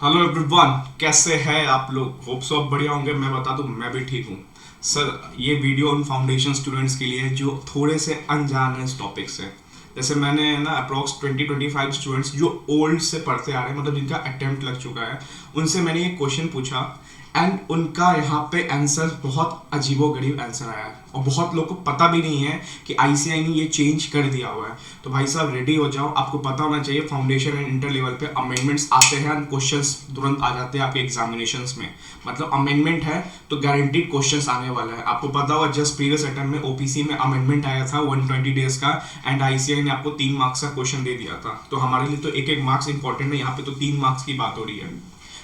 Hello everyone, कैसे हैं आप लोग। होप सो आप बढ़िया होंगे। मैं बता दूं, मैं भी ठीक हूँ। सर, ये वीडियो उन फाउंडेशन स्टूडेंट्स के लिए है जो थोड़े से अनजान हैं इस टॉपिक से। जैसे मैंने ना अप्रॉक्स 20-25 स्टूडेंट्स जो ओल्ड से पढ़ते आ रहे हैं, मतलब जिनका अटेम्प्ट लग चुका है, उनसे मैंने ये क्वेश्चन पूछा एंड उनका यहाँ पे आंसर बहुत अजीबोगरीब आंसर आया है और बहुत लोग को पता भी नहीं है कि आईसीआई ने ये चेंज कर दिया हुआ है। तो भाई साहब रेडी हो जाओ, आपको पता होना चाहिए फाउंडेशन एंड इंटर लेवल पे अमेंडमेंट्स आते हैं एंड क्वेश्चंस तुरंत आ जाते हैं आपके एग्जामिनेशंस में। मतलब अमेंडमेंट है तो गारंटीड क्वेश्चंस आने वाला है। आपको पता होगा जस्ट प्रीवियस अटेम्प्ट में ओपीसी में अमेंडमेंट आया था 120 डेज का एंड आईसीआई ने आपको 3 मार्क्स का क्वेश्चन दे दिया था। तो हमारे लिए तो एक एक मार्क्स इंपॉर्टेंट है, यहाँ पे तो 3 मार्क्स की बात हो रही है।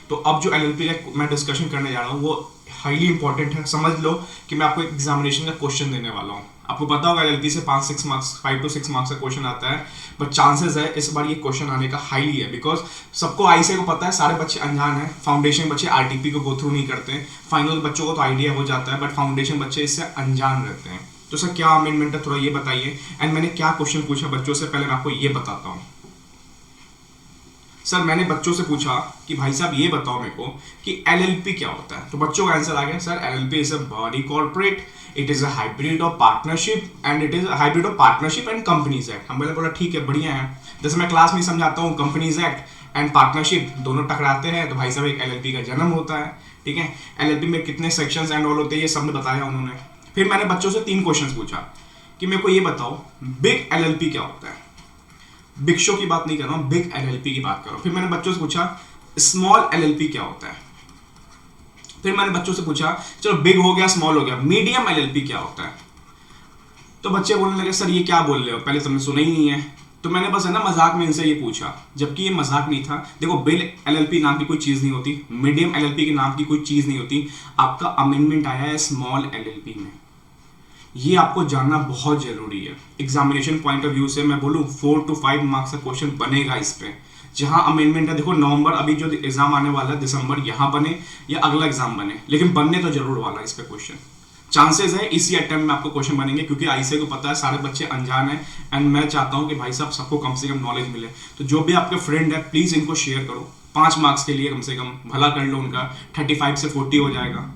तो अब जो एलएलपी का मैं डिस्कशन करने जा रहा हूँ वो हाईली इंपॉर्टेंट है। समझ लो कि मैं आपको एक एग्जामिनेशन का क्वेश्चन देने वाला हूँ। आपको पता होगा एलएलपी से 5-6 मार्क्स 5 to 6 मार्क्स का क्वेश्चन आता है, बट चांसेस है इस बार ये क्वेश्चन आने का हाईली है। बिकॉज सबको आईसीआई को पता है, सारे बच्चे अनजान है। फाउंडेशन बच्चे आरटीपी को गो थ्रू नहीं करते, फाइनल बच्चों को तो आइडिया हो जाता है, बट फाउंडेशन बच्चे इससे अनजान रहते हैं। तो सर क्या अमेंडमेंट है, थोड़ा ये बताइए। एंड मैंने क्या क्वेश्चन पूछा बच्चों से, पहले मैं आपको ये बताता हूँ। सर मैंने बच्चों से पूछा कि भाई साहब ये बताओ मेरे को कि एलएलपी क्या होता है। तो बच्चों का आंसर आ गया, sir LLP is a body corporate, it is a hybrid of partnership and it is hybrid of partnership and companies act. हम बोला ठीक है, बढ़िया है। जैसे मैं क्लास में समझाता हूँ कंपनीज एक्ट एंड पार्टनरशिप दोनों टकराते हैं तो भाई साहब एक एलएलपी का जन्म होता है। ठीक है, एलएलपी में कितने सेक्शंस एंड ऑल होते हैं ये सब ने बताया उन्होंने। फिर मैंने बच्चों से 3 क्वेश्चन पूछा कि मेरे को ये बताओ बिग एलएलपी क्या होता है। बिग शो की बात नहीं कर रहा हूं, बिग एलएलपी की बात कर रहा हूं। फिर मैंने बच्चों से पूछा स्मॉल एलएलपी क्या होता है। फिर मैंने बच्चों से पूछा चलो बिग हो गया स्मॉल हो गया, मीडियम एलएलपी क्या होता है। तो बच्चे बोलने लगे सर ये क्या बोल रहे हो, पहले तुमने सुना ही नहीं है। तो मैंने बस है ना मजाक में इनसे ये पूछा, जबकि ये मजाक नहीं था। देखो बिग एलएलपी नाम की कोई चीज नहीं होती, मीडियम एलएलपी के नाम की कोई चीज नहीं होती। आपका अमेंडमेंट आया है स्मॉल एलएलपी में, ये आपको जानना बहुत जरूरी है। एग्जामिनेशन पॉइंट ऑफ व्यू से मैं बोलूँ 4 to 5 मार्क्स का क्वेश्चन बनेगा इस पे। जहां अमेंडमेंट है, देखो नवंबर अभी जो एग्जाम आने वाला है दिसंबर, यहाँ बने या अगला एग्जाम बने, लेकिन बनने तो जरूर वाला है इस पे क्वेश्चन। चांसेस है इसी अटेम्प्ट में आपको क्वेश्चन बनेंगे, क्योंकि आईसीआई को पता है सारे बच्चे अनजान है एंड मैं चाहता हूँ कि भाई साहब सबको कम से कम नॉलेज मिले। तो जो भी आपके फ्रेंड है प्लीज इनको शेयर करो, 5 मार्क्स के लिए कम से कम भला कर लो उनका। 35 से 40 हो जाएगा,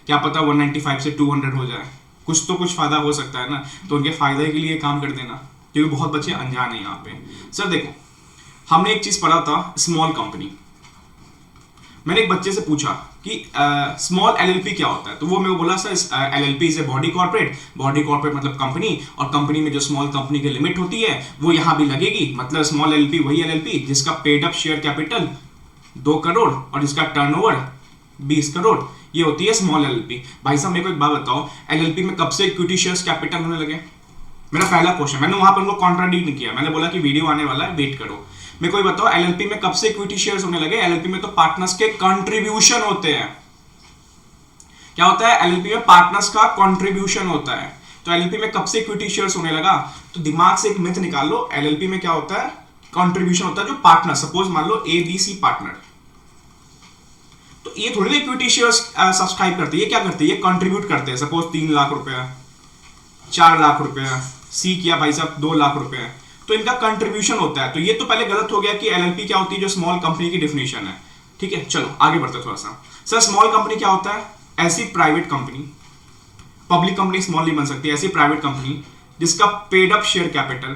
क्या पता 195 से 200 हो जाए, कुछ तो कुछ फायदा हो सकता है ना। तो उनके फायदे के लिए काम कर देना, क्योंकि बहुत बच्चे अनजान है यहाँ पे। सर देखो, हमने एक चीज पढ़ा था स्मॉल कंपनी। मैंने एक बच्चे से पूछा कि स्मॉल एलएलपी क्या होता है, तो वो मेरे को बोला sir LLP is a body corporate. Body corporate मतलब कंपनी, और कंपनी में जो स्मॉल कंपनी की लिमिट होती है वो यहाँ भी लगेगी। मतलब स्मॉल एलएलपी वही एलएलपी जिसका paid up share capital 2 crore और जिसका टर्नओवर 20 करोड़, ये होती है स्मॉल एलएलपी। भाई साहब मेरे को एक बात बताओ, एलएलपी में कब से इक्विटी शेयर्स कैपिटल होने लगे। मेरा पहला क्वेश्चन, मैंने वहां पर उनको कॉन्ट्राडिक्ट नहीं किया, मैंने बोला कि वीडियो आने वाला है वेट करो। मेरे को ये बताओ एलएलपी में कब से इक्विटी शेयर्स होने लगे। एलएलपी में तो पार्टनर्स के कंट्रीब्यूशन होते हैं। क्या होता है एलएलपी में, पार्टनर्स का कंट्रीब्यूशन होता है। तो एलएलपी में कब से इक्विटी शेयर्स होने लगा, तो दिमाग से एक मिथ निकाल लो। एलएलपी में क्या होता है, कंट्रीब्यूशन होता है। जो पार्टनर, सपोज मान लो ABC पार्टनर, तो ये थोड़ी ना इक्विटी शेयर्स सब्सक्राइब करते हैं, ये क्या करते हैं, ये कंट्रीब्यूट करते हैं। सपोज 3 लाख रुपया, 4 लाख रुपया, सी किया भाई साहब 2 लाख रुपया, तो इनका कंट्रीब्यूशन होता है। तो ये तो पहले गलत हो गया कि एलएलपी क्या होती है, जो स्मॉल कंपनी की डेफिनेशन है। ठीक है, चलो आगे बढ़ते थोड़ा सा। सर स्मॉल कंपनी क्या होता है, ऐसी private company, public company small नहीं बन सकती, ऐसी प्राइवेट कंपनी जिसका पेड अप शेयर कैपिटल,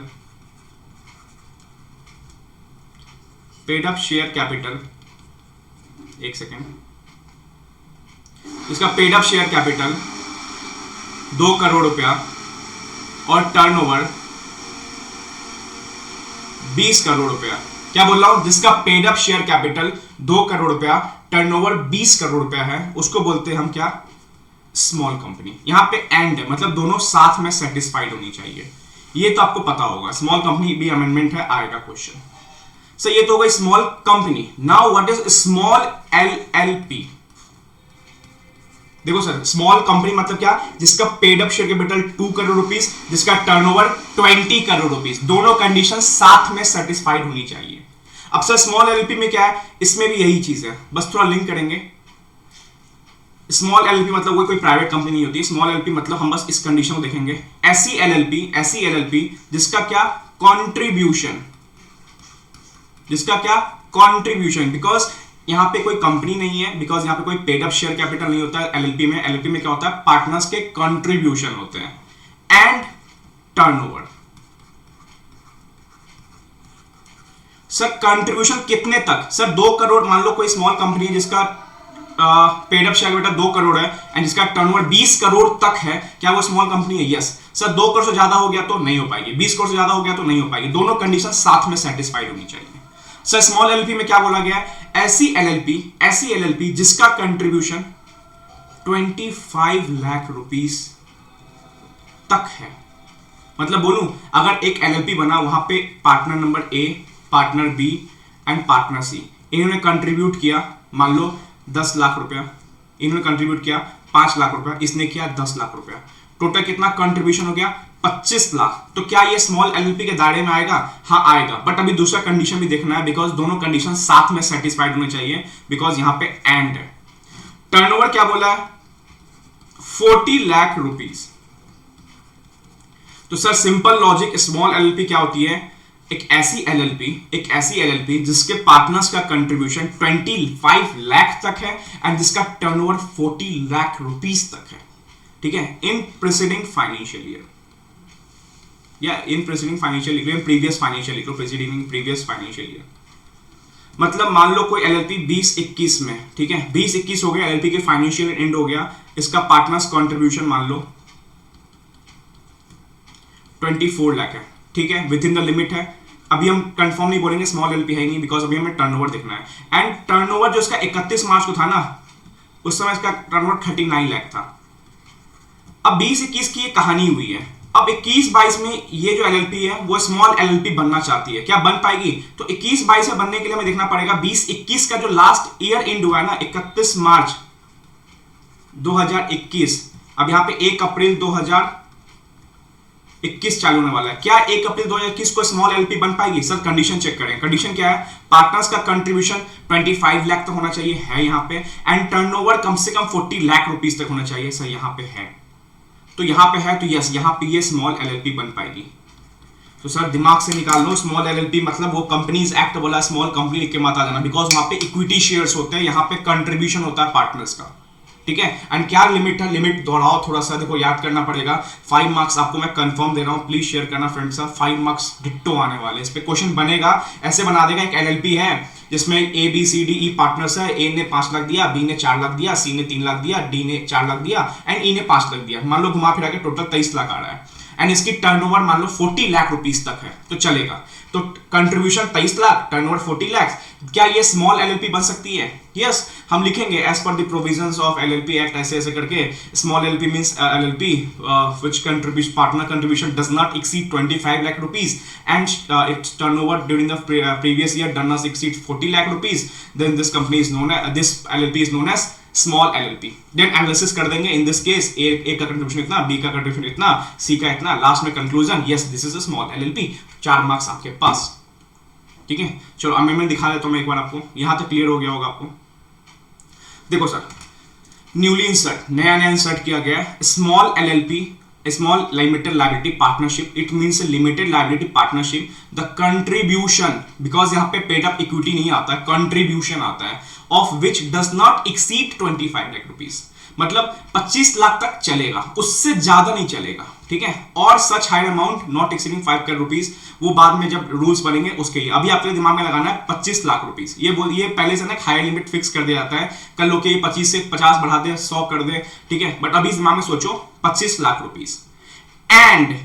एक सेकेंड, इसका paid up share capital 2 crore रुपया और टर्नओवर 20 करोड़ रुपया। क्या बोल रहा हूं, जिसका paid up share capital 2 crore रुपया, टर्नओवर 20 करोड़ रुपया है, उसको बोलते हैं हम क्या, स्मॉल कंपनी। यहां पे एंड है, मतलब दोनों साथ में सेटिस्फाइड होनी चाहिए। ये तो आपको पता होगा, स्मॉल कंपनी भी अमेंडमेंट है, आएगा क्वेश्चन। सो ये तो हो गई small company. Now what is small LLP. देखो सर, स्मॉल कंपनी मतलब क्या, जिसका paid up share capital 2 crore rupees, जिसका टर्नओवर 20 करोड़ रुपीस, दोनों कंडीशन साथ में सेटिस्फाइड होनी चाहिए। अब सर स्मॉल एलएलपी में क्या है, इसमें भी यही चीज है, बस थोड़ा लिंक करेंगे। स्मॉल एलएलपी मतलब कोई प्राइवेट कंपनी नहीं होती। स्मॉल एलएलपी मतलब हम बस इस कंडीशन को देखेंगे, ऐसी एलएलपी जिसका क्या, कंट्रीब्यूशन, बिकॉज यहाँ पे कोई कंपनी नहीं है, बिकॉज यहाँ पे कोई पेड अप शेयर कैपिटल नहीं होता है एलएलपी में। एलएलपी में क्या होता है, पार्टनर्स के कंट्रीब्यूशन होते हैं एंड टर्नओवर। सर कंट्रीब्यूशन कितने तक, सर 2 करोड़, मान लो कोई स्मॉल कंपनी है जिसका paid up share capital 2 crore है एंड जिसका टर्नओवर 20 करोड़ तक है, क्या वो स्मॉल कंपनी है? यस। सर 2 करोड़ से ज्यादा हो गया तो नहीं हो पाएगी, 20 करोड़ से ज्यादा हो गया तो नहीं हो पाएगी, दोनों कंडीशन साथ में सेटिस्फाइड होनी चाहिए। सर स्मॉल एलएलपी में क्या बोला गया है, ऐसी एलएलपी जिसका कंट्रीब्यूशन 25 लाख रुपीस तक है। मतलब बोलूं, अगर एक एलएलपी बना, वहां पे partner number A, partner B and partner C, इन्होंने कंट्रीब्यूट किया मान लो 10 लाख रुपया, इन्होंने कंट्रीब्यूट किया 5 लाख रुपया, इसने किया 10 लाख रुपया, टोटल कितना कंट्रीब्यूशन हो गया, 25 लाख। तो क्या ये स्मॉल एलएलपी के दायरे में आएगा? हाँ आएगा, बट अभी दूसरा कंडीशन भी देखना है, बिकॉज दोनों कंडीशन साथ में सेटिस्फाइड होने चाहिए, बिकॉज यहां पे एंड है। टर्नओवर क्या बोला है, 40 लाख रुपीस। तो sir simple logic, small LLP क्या होती है, एक ऐसी एलएलपी जिसके पार्टनर्स का कंट्रीब्यूशन 25 लाख तक है एंड जिसका टर्नओवर 40 लाख रुपीस तक है, ठीक है, इन प्रीसीडिंग फाइनेंशियल ईयर या इन preceding financial year, previous financial year, preceding previous financial year. मतलब मान लो कोई एलएलपी 20-21 में, ठीक है, 20-21 हो गया, एलएलपी के फाइनेंशियल एंड हो गया, इसका पार्टनर्स कंट्रीब्यूशन मान लो 24 लाख है, ठीक है, विद इन द लिमिट है। अभी हम कंफर्म नहीं बोलेंगे स्मॉल एलएलपी है नहीं, बिकॉज अभी हमें टर्नओवर देखना है। एंड टर्नओवर जो इसका 31 मार्च को था ना, उस समय इसका टर्नओवर 39 लाख था। अब 20-21 की ये कहानी हुई है, अब 21-22 में ये जो एलएलपी है वो स्मॉल एलएलपी बनना चाहती है, क्या बन पाएगी? तो 21-22 में बनने के लिए हमें देखना पड़ेगा 20-21 का जो लास्ट ईयर एंड हुआ है ना, 31 मार्च 2021, अब यहां पे 1 अप्रैल 2021 चालू होने वाला है, क्या 1 अप्रैल 2021 को स्मॉल एलएलपी बन पाएगी? सर कंडीशन चेक करें, कंडीशन क्या है, पार्टनर्स का कंट्रीब्यूशन 25 लाख तक होना चाहिए, है यहां पे, एंड टर्नओवर कम से कम 40 लाख रुपीस तक होना चाहिए, सर यहां पे है, तो यहां पे है, तो यस यहां पे ये स्मॉल एलएलपी बन पाएगी। तो सर दिमाग से निकाल लो, स्मॉल एलएलपी मतलब वो कंपनीज एक्ट बोला, स्मॉल कंपनी लिख के मत आ जाना, बिकॉज वहां पे इक्विटी शेयर्स होते हैं, यहां पे कंट्रीब्यूशन होता है पार्टनर्स का, ठीक है। एंड क्या लिमिट है, लिमिट दोहराओ थोड़ा सा, देखो याद करना पड़ेगा। 5 मार्क्स आपको मैं कंफर्म दे रहा हूं, प्लीज शेयर करना फ्रेंड्स, 5 मार्क्स डिट्टो आने वाले, इस पे क्वेश्चन बनेगा, ऐसे बना देगा, एक एलएलपी है जिसमें A B C D E partners है, ए ने 5 लाख दिया, बी ने 4 लाख दिया, सी ने 3 लाख दिया, डी ने 4 लाख दिया एंड ई ने 5 लाख दिया, मान लो घुमा फिरा के टोटल 23 लाख आ रहा है, एंड इसकी टर्नओवर मान लो 40 लाख रुपीस तक है, तो चलेगा। तो कंट्रीब्यूशन 23 लाख, टर्नओवर 40 लाख, क्या ये स्मॉल एलएलपी बन सकती है? यस, हम लिखेंगे as per the provisions of LLP act, ऐसे ऐसे करके, small LLP means LLP which contribution partner contribution does not exceed 25 lakh rupees and its turnover during the previous year does not exceed 40 lakh rupees, then this company is known as, this LLP is known as small LLP. Then analysis कर देंगे, in this case ए का contribution इतना, B का contribution इतना, सी का इतना, last में conclusion, yes this is a small LLP, 4 marks आपके पास, ठीक है। चलो अब मैं दिखा देता हूं मैं एक बार आपको, यहां तक क्लियर हो गया होगा आपको। देखो सर, न्यूली इंसर्ट, नया इंसर्ट किया गया है small LLP, small limited liability partnership, it means a limited liability partnership, the contribution, because यहाँ पे paid up equity नहीं आता है, contribution आता है, of which does not exceed 25 lakh rupees, मतलब 25 लाख तक चलेगा, उससे ज्यादा नहीं चलेगा, ठीक है। और such higher amount not exceeding 5 crore rupees, वो बाद में जब रूल्स बनेंगे उसके लिए, अभी आपके दिमाग में लगाना है 25 लाख रुपीस, ये पहले से ना हायर लिमिट फिक्स कर दिया जाता है, कल लोग 25 से 50 बढ़ा दे, 100 कर दे, ठीक है, बट अभी दिमाग में सोचो 25 lakh rupees, and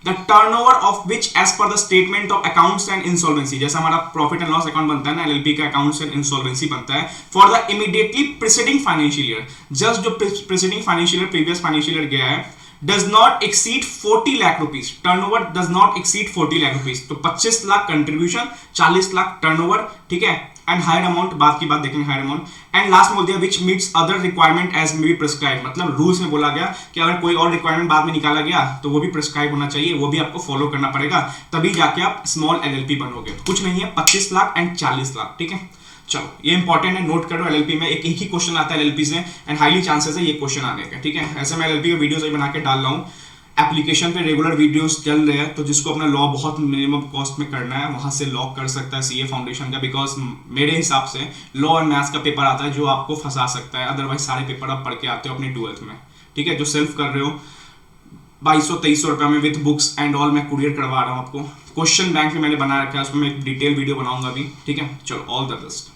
the turnover of which as per the statement of accounts and insolvency, जैसा हमारा प्रॉफिट एंड लॉस अकाउंट बनता है ना, एलएलपी का अकाउंट्स एंड इंसॉल्वेंसी बनता है, for the immediately preceding financial year, just जो preceding financial year, previous financial year गया है, does not exceed 40 lakh rupees, turnover does not exceed 40 lakh rupees, तो 25 लाख कंट्रीब्यूशन, 40 लाख टर्नओवर, ठीक है, एंड हायर अमाउंट, बाद की बात देखेंगे हायर अमाउंट, एंड लास्ट में बोल दिया which meets other requirement as may be prescribe, मतलब रूल्स में बोला गया कि अगर कोई और रिक्वायरमेंट बाद में निकाला गया तो वो भी प्रिस्क्राइब होना चाहिए, वो भी आपको फॉलो करना पड़ेगा, तभी जाके आप स्मॉल एलएलपी बनोगे। कुछ नहीं है, 25 लाख एंड 40 लाख, ठीक है। चलो ये इंपॉर्टेंट है, नोट करो, एलएलपी में एक ही क्वेश्चन आता है एलएलपी से, एंड हाईली चांसेस है ये क्वेश्चन आने का, ठीक है। ऐसे मैं एलएलपी का वीडियोस बना के डाल रहा हूँ, एप्लीकेशन पे रेगुलर वीडियोस चल रहे हैं, तो जिसको अपना लॉ बहुत मिनिमम कॉस्ट में करना है वहाँ से लॉ कर सकता है सीए फाउंडेशन का, बिकॉज मेरे हिसाब से लॉ एंड मैथ्स का पेपर आता है जो आपको फंसा सकता है, अदरवाइज सारे पेपर आप पढ़ के आते हो अपने 12th में, ठीक है। जो सेल्फ कर रहे हो 2200-2300 रुपये में विथ बुक्स एंड ऑल मैं कुरियर करवा रहा हूँ आपको। क्वेश्चन बैंक में मैंने बना रखा है, उसमें मैं एक डिटेल वीडियो बनाऊंगा अभी, ठीक है। चलो, ऑल द बेस्ट।